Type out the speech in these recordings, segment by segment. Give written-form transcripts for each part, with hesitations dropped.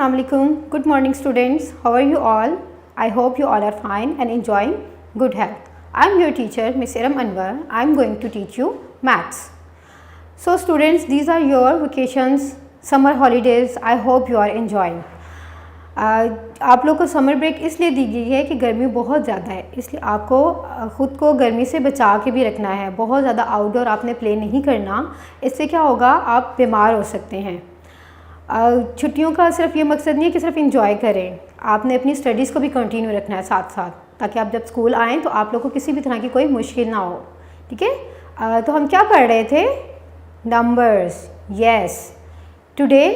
Assalamu alaikum. Good morning students. How are you all? I hope you all are fine and enjoying good health. I am your teacher Miss Iram Anwar. I am going to teach you maths. So students, these are your vacations, summer holidays. I hope you are enjoying. आप लोग को summer break इसलिए दी गई है कि गर्मी बहुत ज़्यादा है, इसलिए आपको ख़ुद को गर्मी से बचा के भी रखना है। बहुत ज़्यादा आउटडोर आपने प्ले नहीं करना, इससे क्या होगा, आप बीमार हो सकते हैं। छुट्टियों का सिर्फ ये मकसद नहीं है कि सिर्फ इंजॉय करें, आपने अपनी स्टडीज़ को भी कंटिन्यू रखना है साथ साथ, ताकि आप जब स्कूल आएँ तो आप लोग को किसी भी तरह की कोई मुश्किल ना हो। ठीक है, तो हम क्या पढ़ रहे थे? Numbers. Yes, today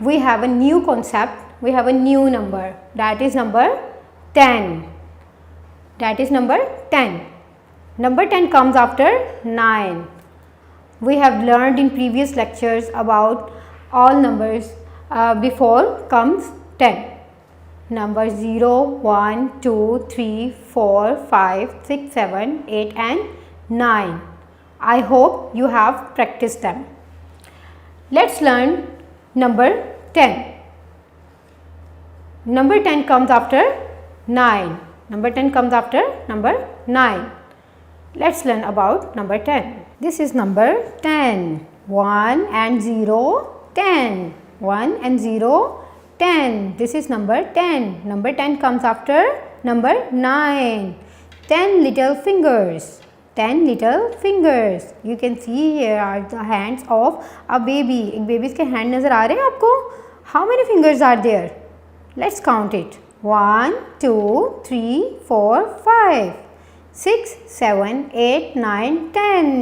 we have a new concept, we have a new number, that is number 10. That is number 10. Number 10 comes after 9. We have learned in previous lectures about all numbers. Before comes 10. Numbers 0, 1, 2, 3, 4, 5, 6, 7, 8 and 9. I hope you have practiced them. Let's learn number 10. Number 10 comes after 9. Number 10 comes after number 9. Let's learn about number 10. This is number 10. 1 and 0, 10. 1 and 0, 10. This is number 10. Number 10 comes after number 9. 10 little fingers. 10 little fingers. You can see here are the hands of a baby. एक baby के hand नज़र आ रहे हैं आपको? How many fingers are there? Let's count it. 1, 2, 3, 4, 5, 6, 7, 8, 9, 10.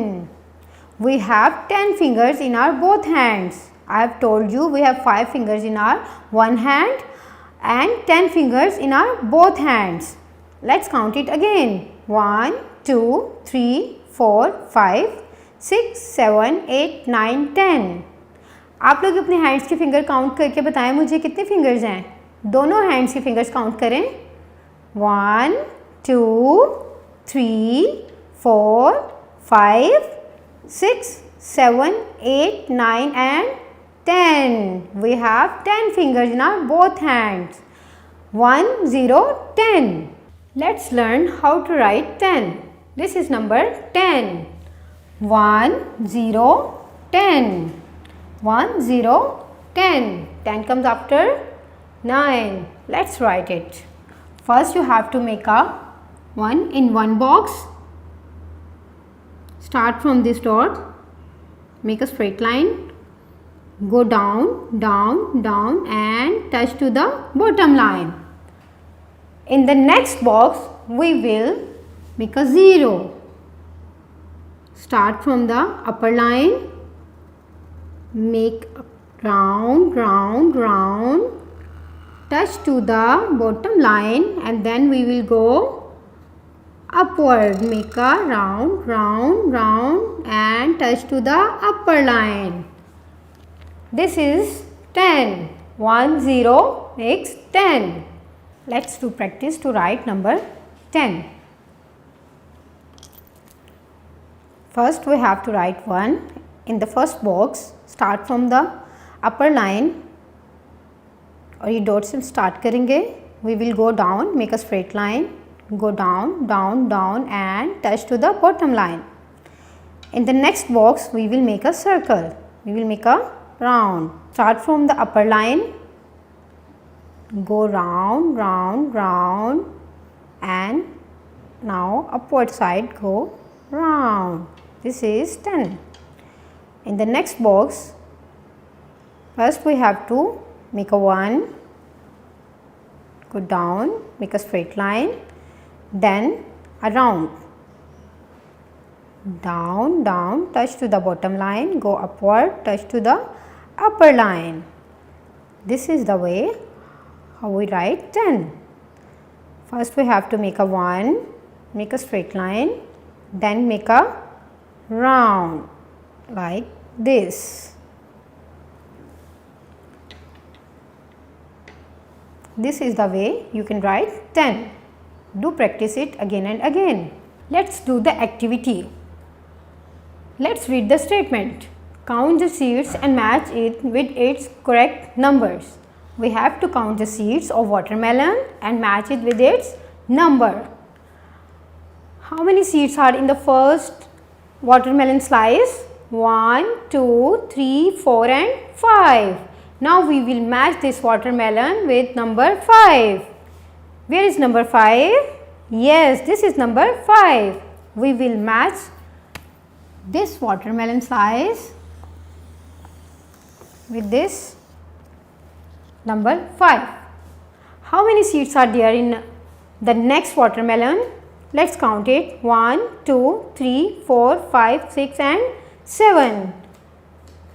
We have 10 fingers in our both hands. I have told you we have 5 fingers in our one hand and 10 fingers in our both hands. Let's count it again. 1, 2, 3, 4, 5, 6, 7, 8, 9, 10. आप लोग अपने hands के finger count करके बताएं मुझे कितने fingers हैं। दोनों हैंड्स की फिंगर्स काउंट करें। 1, 2, 3, 4, 5, 6, 7, 8, 9 and 10. We have 10 fingers in our both hands. 1, 0, 10. Let's learn how to write 10. This is number 10. 1, 0, 10. 1, 0, 10. 10 comes after 9. Let's write it. First you have to make a 1 in one box. Start from this dot, make a straight line, go down, down, down and touch to the bottom line. In the next box we will make a 0. Start from the upper line, make round, round, round, touch to the bottom line and then we will go upward, make a round, round, round and touch to the upper line. This is 10. 1, 0 makes 10. Let's do practice to write number 10. First we have to write 1 in the first box. Start from the upper line और ये dot से start करेंगे. We will go down, make a straight line, go down, down, down and touch to the bottom line. In the next box we will make a circle, we will make a round. Start from the upper line, go round, round, round and now upward side go round. This is 10. In the next box, first we have to make a 1, go down, make a straight line, then a round, down, down, touch to the bottom line, go upward, touch to the upper line. This is the way how we write 10. First we have to make a 1, make a straight line, then make a round like this. This is the way you can write 10. Do practice it again and again. Let's do the activity. Let's read the statement. Count the seeds and match it with its correct numbers. we have to count the seeds of watermelon and match it with its number. How many seeds are in the first watermelon slice? 1, 2, 3, 4 and 5. Now we will match this watermelon with number 5. Where is number 5? Yes, this is number 5. We will match this watermelon slice with this number 5. How many seeds are there in the next watermelon? Let's count it. 1, 2, 3, 4, 5, 6 and 7,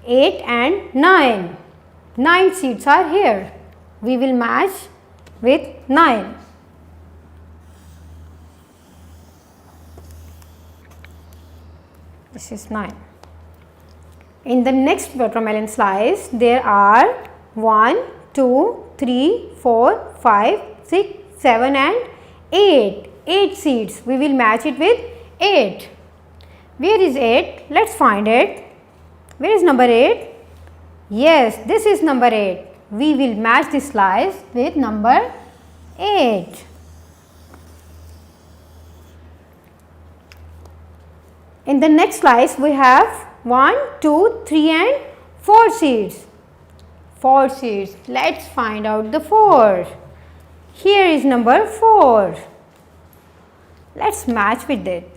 8 and 9. 9 seeds are here. We will match with 9. This is 9. In the next watermelon slice, there are 1, 2, 3, 4, 5, 6, 7 and 8. 8 seeds. We will match it with 8. Where is 8? Let's find it. Where is number 8? Yes, this is number 8. We will match this slice with number 8. In the next slice, we have 1, 2, 3 and 4 seeds. 4 seeds. Let's find out the 4. Here is number 4. Let's match with it.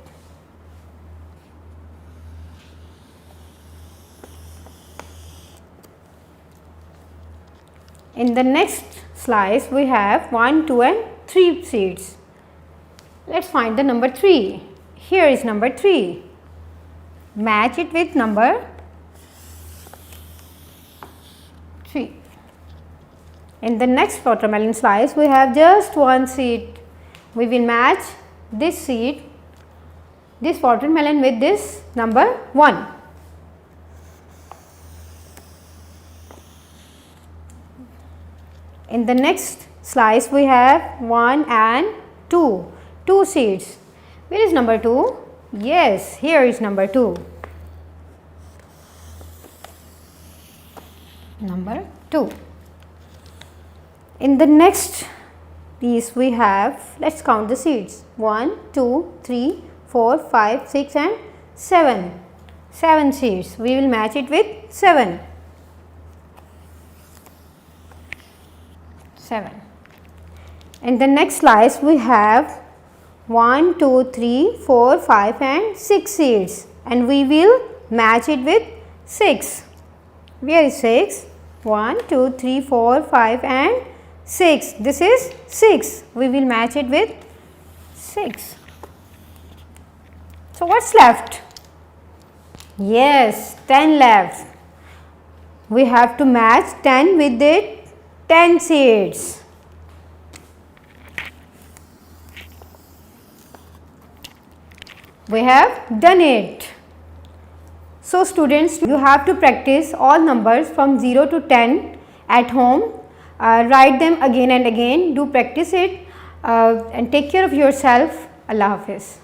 In the next slice, we have 1, 2 and 3 seeds. Let's find the number 3. Here is number 3. Match it with number 3. In the next watermelon slice, we have just 1 seed. We will match this seed, this watermelon with this number 1. In the next slice, we have 1 and 2. 2 seeds. Where is number 2? Yes, here is number 2. Number 2. In the next piece we have, let's count the seeds. 1, 2, 3, 4, 5, 6 and 7. 7 seeds. We will match it with 7. 7. In the next slice we have 1, 2, 3, 4, 5 and 6 seeds, and we will match it with 6. Where is 6? 1, 2, 3, 4, 5 and 6. This is 6. We will match it with 6. So what's left? Yes, 10 left. We have to match 10 with it. 10 seeds. We have done it. So students, you have to practice all numbers from 0 to 10 at home. Write them again and again. Do practice it and take care of yourself. Allah Hafiz.